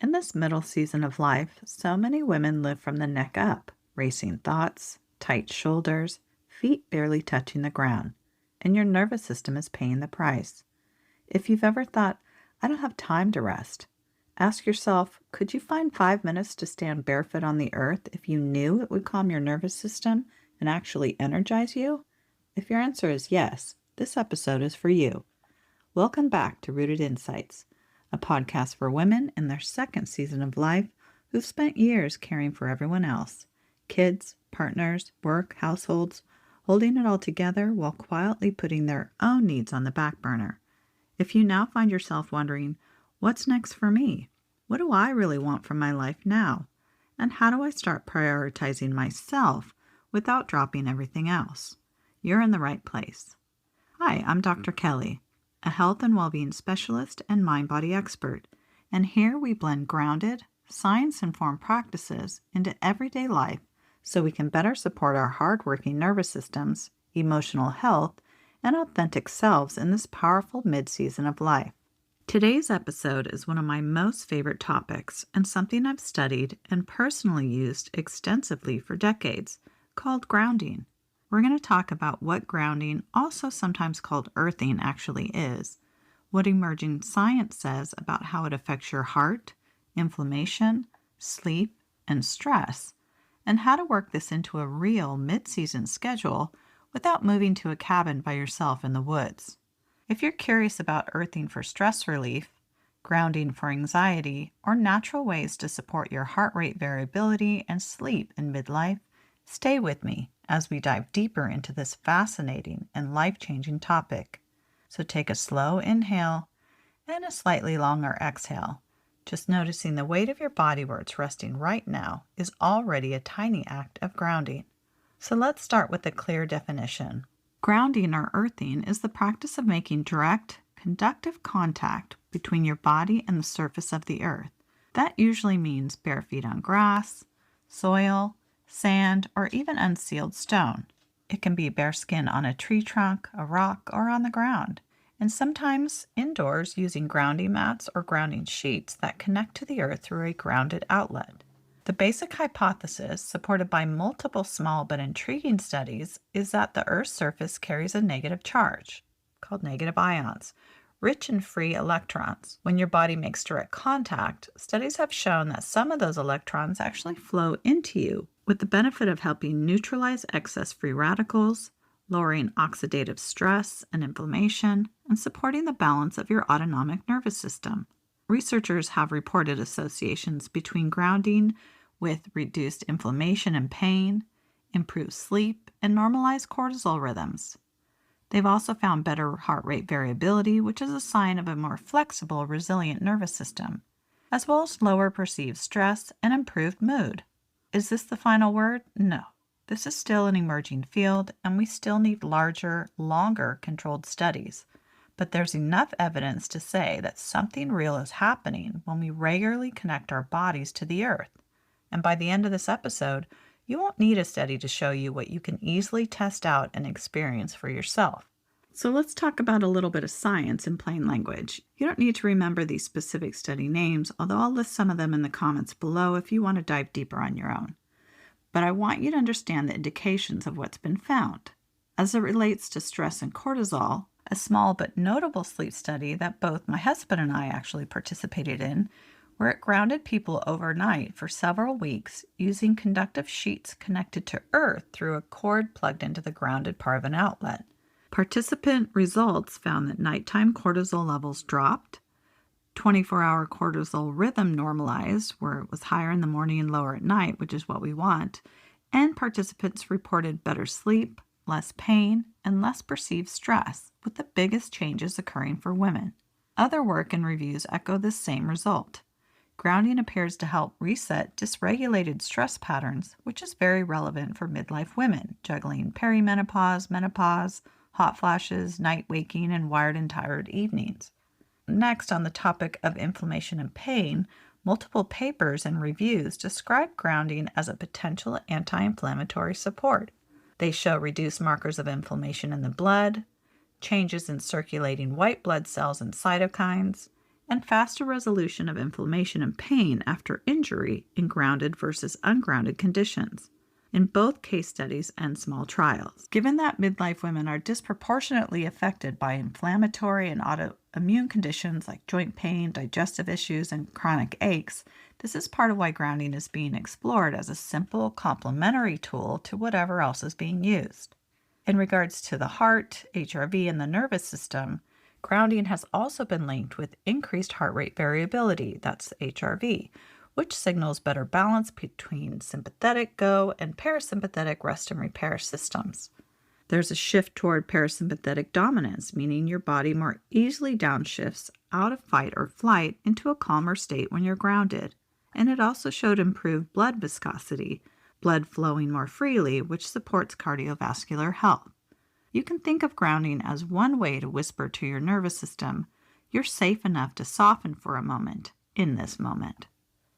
In this middle season of life, so many women live from the neck up, racing thoughts, tight shoulders, feet barely touching the ground, and your nervous system is paying the price. If you've ever thought, I don't have time to rest, ask yourself, could you find 5 minutes to stand barefoot on the earth if you knew it would calm your nervous system and actually energize you? If your answer is yes, this episode is for you. Welcome back to Rooted Insights, a podcast for women in their second season of life who've spent years caring for everyone else, kids, partners, work, households, holding it all together while quietly putting their own needs on the back burner. If you now find yourself wondering, what's next for me? What do I really want from my life now? And how do I start prioritizing myself without dropping everything else? You're in the right place. Hi, I'm Dr. Kelley, a health and well-being specialist and mind-body expert, and here we blend grounded, science-informed practices into everyday life so we can better support our hard-working nervous systems, emotional health, and authentic selves in this powerful mid-season of life. Today's episode is one of my most favorite topics and something I've studied and personally used extensively for decades, called grounding. We're going to talk about what grounding, also sometimes called earthing, actually is, what emerging science says about how it affects your heart, inflammation, sleep, and stress, and how to work this into a real mid-season schedule without moving to a cabin by yourself in the woods. If you're curious about earthing for stress relief, grounding for anxiety, or natural ways to support your heart rate variability and sleep in midlife, stay with me as we dive deeper into this fascinating and life-changing topic. So take a slow inhale and a slightly longer exhale. Just noticing the weight of your body where it's resting right now is already a tiny act of grounding. So let's start with a clear definition. Grounding or earthing is the practice of making direct, conductive contact between your body and the surface of the earth. That usually means bare feet on grass, soil, sand, or even unsealed stone. It can be bare skin on a tree trunk, a rock, or on the ground, and sometimes indoors using grounding mats or grounding sheets that connect to the earth through a grounded outlet. The basic hypothesis, supported by multiple small but intriguing studies, is that the Earth's surface carries a negative charge, called negative ions, rich in free electrons. When your body makes direct contact, studies have shown that some of those electrons actually flow into you, with the benefit of helping neutralize excess free radicals, lowering oxidative stress and inflammation, and supporting the balance of your autonomic nervous system. Researchers have reported associations between grounding with reduced inflammation and pain, improved sleep, and normalized cortisol rhythms. They've also found better heart rate variability, which is a sign of a more flexible, resilient nervous system, as well as lower perceived stress and improved mood. Is this the final word? No. This is still an emerging field, and we still need larger, longer controlled studies. But there's enough evidence to say that something real is happening when we regularly connect our bodies to the earth. And by the end of this episode, you won't need a study to show you what you can easily test out and experience for yourself. So let's talk about a little bit of science in plain language. You don't need to remember these specific study names, although I'll list some of them in the comments below if you want to dive deeper on your own. But I want you to understand the indications of what's been found. As it relates to stress and cortisol, a small but notable sleep study that both my husband and I actually participated in, where it grounded people overnight for several weeks using conductive sheets connected to earth through a cord plugged into the grounded part of an outlet. Participant results found that nighttime cortisol levels dropped, 24-hour cortisol rhythm normalized, where it was higher in the morning and lower at night, which is what we want, and participants reported better sleep, less pain, and less perceived stress, with the biggest changes occurring for women. Other work and reviews echo this same result. Grounding appears to help reset dysregulated stress patterns, which is very relevant for midlife women, juggling perimenopause, menopause, hot flashes, night waking, and wired and tired evenings. Next, on the topic of inflammation and pain, multiple papers and reviews describe grounding as a potential anti-inflammatory support. They show reduced markers of inflammation in the blood, changes in circulating white blood cells and cytokines, and faster resolution of inflammation and pain after injury in grounded versus ungrounded conditions, in both case studies and small trials. Given that midlife women are disproportionately affected by inflammatory and autoimmune conditions like joint pain, digestive issues, and chronic aches, this is part of why grounding is being explored as a simple complementary tool to whatever else is being used. In regards to the heart, HRV, and the nervous system, grounding has also been linked with increased heart rate variability, that's HRV, which signals better balance between sympathetic go and parasympathetic rest and repair systems. There's a shift toward parasympathetic dominance, meaning your body more easily downshifts out of fight or flight into a calmer state when you're grounded. And it also showed improved blood viscosity, blood flowing more freely, which supports cardiovascular health. You can think of grounding as one way to whisper to your nervous system, you're safe enough to soften for a moment, in this moment.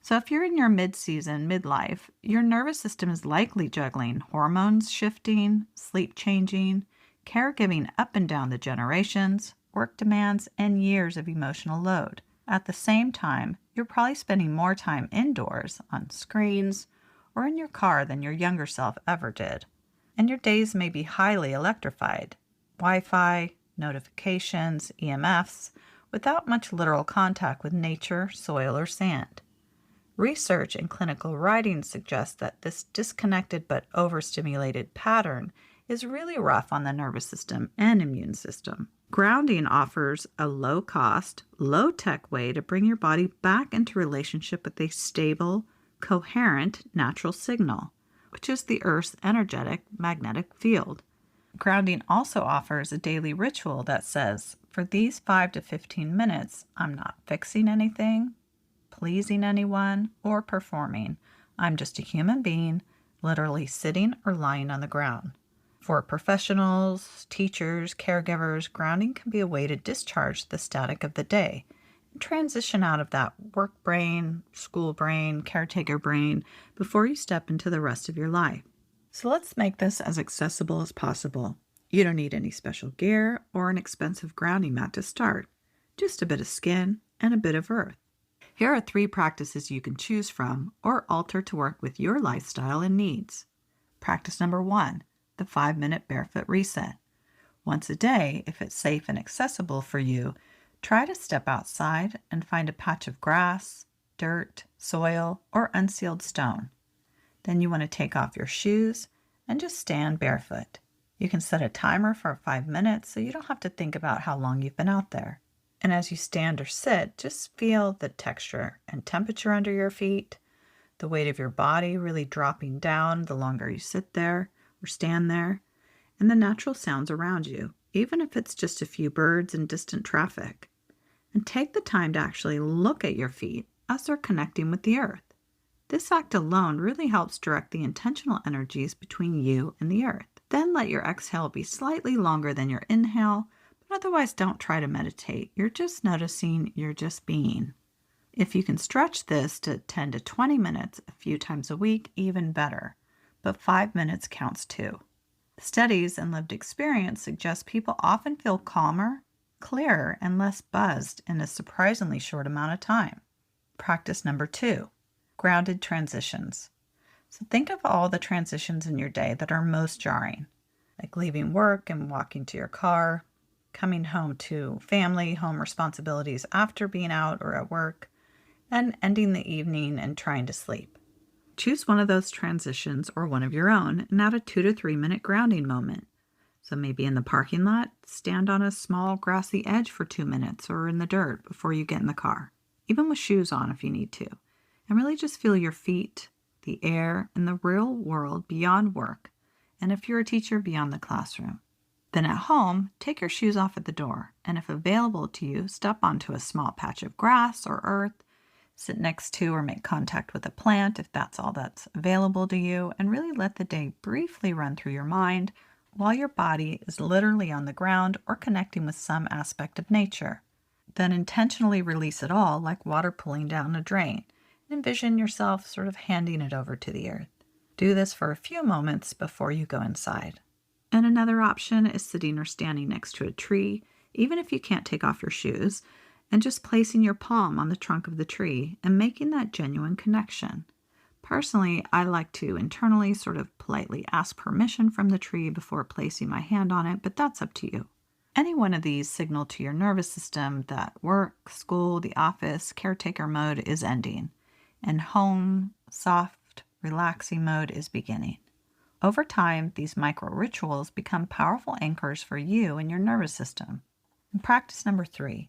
So if you're in your mid-season, midlife, your nervous system is likely juggling hormones shifting, sleep changing, caregiving up and down the generations, work demands, and years of emotional load. At the same time, you're probably spending more time indoors, on screens, or in your car than your younger self ever did. And your days may be highly electrified. Wi-Fi, notifications, EMFs, without much literal contact with nature, soil, or sand. Research and clinical writing suggest that this disconnected but overstimulated pattern is really rough on the nervous system and immune system. Grounding offers a low-cost, low-tech way to bring your body back into relationship with a stable, coherent natural signal, which is the Earth's energetic magnetic field. Grounding also offers a daily ritual that says, for these 5 to 15 minutes, I'm not fixing anything, pleasing anyone, or performing. I'm just a human being, literally sitting or lying on the ground. For professionals, teachers, caregivers, grounding can be a way to discharge the static of the day and transition out of that work brain, school brain, caretaker brain before you step into the rest of your life. So let's make this as accessible as possible. You don't need any special gear or an expensive grounding mat to start, just a bit of skin and a bit of earth. Here are 3 practices you can choose from or alter to work with your lifestyle and needs. Practice number 1, the 5-minute barefoot reset. Once a day, if it's safe and accessible for you, try to step outside and find a patch of grass, dirt, soil, or unsealed stone. Then you want to take off your shoes and just stand barefoot. You can set a timer for 5 minutes so you don't have to think about how long you've been out there. And as you stand or sit, just feel the texture and temperature under your feet, the weight of your body really dropping down the longer you sit there or stand there, and the natural sounds around you, even if it's just a few birds and distant traffic. And take the time to actually look at your feet as they're connecting with the earth. This act alone really helps direct the intentional energies between you and the earth. Then let your exhale be slightly longer than your inhale, but otherwise don't try to meditate. You're just noticing, you're just being. If you can stretch this to 10 to 20 minutes a few times a week, even better. But 5 minutes counts too. Studies and lived experience suggest people often feel calmer, clearer, and less buzzed in a surprisingly short amount of time. Practice number 2, grounded transitions. So think of all the transitions in your day that are most jarring, like leaving work and walking to your car, coming home to family, home responsibilities after being out or at work, and ending the evening and trying to sleep. Choose one of those transitions or one of your own and add a 2 to 3 minute grounding moment. So maybe in the parking lot, stand on a small grassy edge for 2 minutes or in the dirt before you get in the car, even with shoes on if you need to, and really just feel your feet, the air, and the real world beyond work, and if you're a teacher, beyond the classroom. Then at home, take your shoes off at the door, and if available to you, step onto a small patch of grass or earth, sit next to or make contact with a plant if that's all that's available to you, and really let the day briefly run through your mind while your body is literally on the ground or connecting with some aspect of nature. Then intentionally release it all like water pulling down a drain. Envision yourself sort of handing it over to the earth. Do this for a few moments before you go inside. And another option is sitting or standing next to a tree, even if you can't take off your shoes, and just placing your palm on the trunk of the tree and making that genuine connection. Personally, I like to internally sort of politely ask permission from the tree before placing my hand on it, but that's up to you. Any one of these signal to your nervous system that work, school, the office, caretaker mode is ending, and home, soft, relaxing mode is beginning. Over time, these micro rituals become powerful anchors for you and your nervous system. And practice number 3,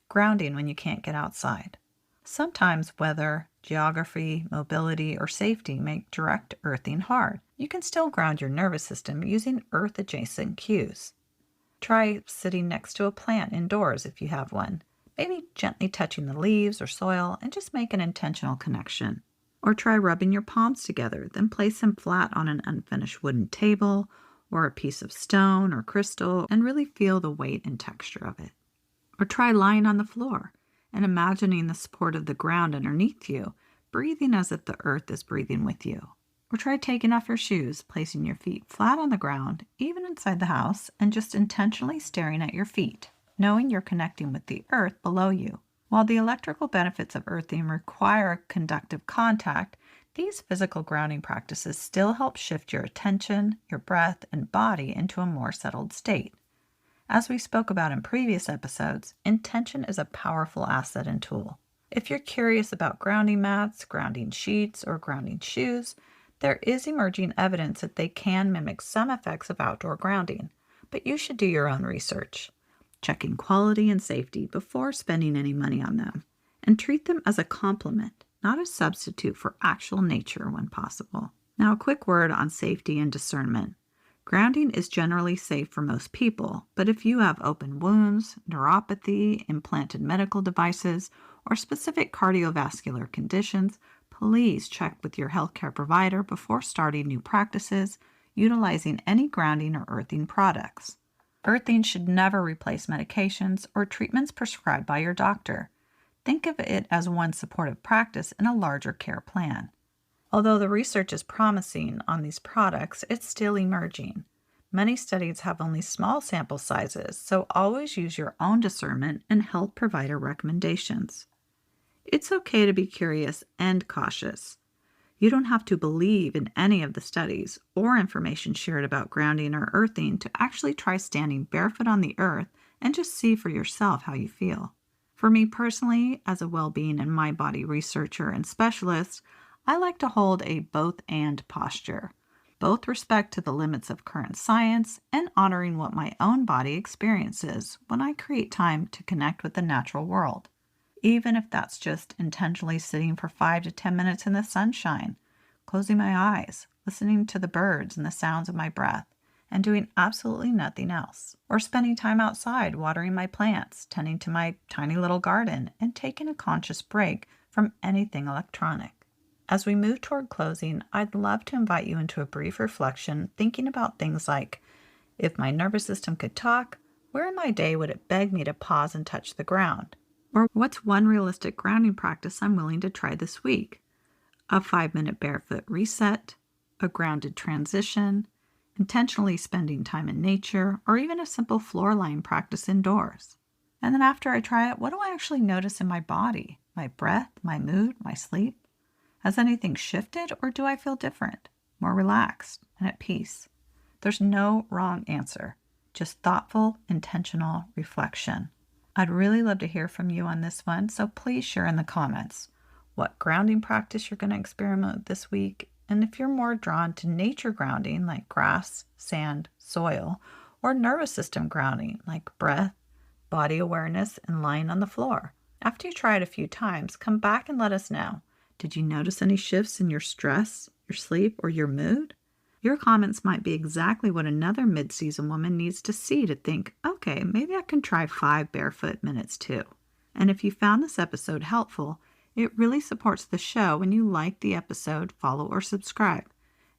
grounding when you can't get outside. Sometimes weather, geography, mobility, or safety make direct earthing hard. You can still ground your nervous system using earth-adjacent cues. Try sitting next to a plant indoors if you have one, maybe gently touching the leaves or soil, and just make an intentional connection. Or try rubbing your palms together, then place them flat on an unfinished wooden table or a piece of stone or crystal and really feel the weight and texture of it. Or try lying on the floor and imagining the support of the ground underneath you, breathing as if the earth is breathing with you. Or try taking off your shoes, placing your feet flat on the ground, even inside the house, and just intentionally staring at your feet, knowing you're connecting with the earth below you. While the electrical benefits of earthing require conductive contact, these physical grounding practices still help shift your attention, your breath, and body into a more settled state. As we spoke about in previous episodes, intention is a powerful asset and tool. If you're curious about grounding mats, grounding sheets, or grounding shoes, there is emerging evidence that they can mimic some effects of outdoor grounding, but you should do your own research, checking quality and safety before spending any money on them, and treat them as a complement, not a substitute for actual nature when possible. Now, a quick word on safety and discernment. Grounding is generally safe for most people, but if you have open wounds, neuropathy, implanted medical devices, or specific cardiovascular conditions, please check with your healthcare provider before starting new practices utilizing any grounding or earthing products. Earthing should never replace medications or treatments prescribed by your doctor. Think of it as one supportive practice in a larger care plan. Although the research is promising on these products, it's still emerging. Many studies have only small sample sizes, so always use your own discernment and health provider recommendations. It's okay to be curious and cautious. You don't have to believe in any of the studies or information shared about grounding or earthing to actually try standing barefoot on the earth and just see for yourself how you feel. For me personally, as a well-being and mind-body researcher and specialist, I like to hold a both-and posture, both respect to the limits of current science and honoring what my own body experiences when I create time to connect with the natural world. Even if that's just intentionally sitting for 5 to 10 minutes in the sunshine, closing my eyes, listening to the birds and the sounds of my breath, and doing absolutely nothing else. Or spending time outside watering my plants, tending to my tiny little garden, and taking a conscious break from anything electronic. As we move toward closing, I'd love to invite you into a brief reflection thinking about things like, if my nervous system could talk, where in my day would it beg me to pause and touch the ground? Or what's one realistic grounding practice I'm willing to try this week? A 5-minute barefoot reset, a grounded transition, intentionally spending time in nature, or even a simple floor line practice indoors. And then after I try it, what do I actually notice in my body? My breath, my mood, my sleep? Has anything shifted, or do I feel different, more relaxed, and at peace? There's no wrong answer, just thoughtful, intentional reflection. I'd really love to hear from you on this one, so please share in the comments what grounding practice you're going to experiment with this week, and if you're more drawn to nature grounding like grass, sand, soil, or nervous system grounding like breath, body awareness, and lying on the floor. After you try it a few times, come back and let us know. Did you notice any shifts in your stress, your sleep, or your mood? Your comments might be exactly what another mid-season woman needs to see to think, okay, maybe I can try 5 barefoot minutes too. And if you found this episode helpful, it really supports the show when you like the episode, follow or subscribe,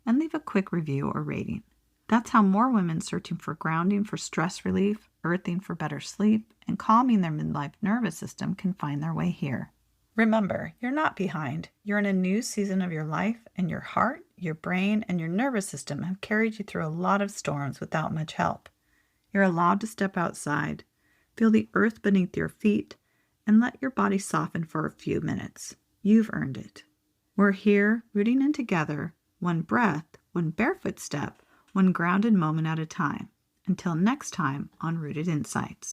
and leave a quick review or rating. That's how more women searching for grounding for stress relief, earthing for better sleep, and calming their midlife nervous system can find their way here. Remember, you're not behind. You're in a new season of your life, and your heart, your brain, and your nervous system have carried you through a lot of storms without much help. You're allowed to step outside, feel the earth beneath your feet, and let your body soften for a few minutes. You've earned it. We're here, rooting in together, one breath, one barefoot step, one grounded moment at a time. Until next time on Rooted Insights.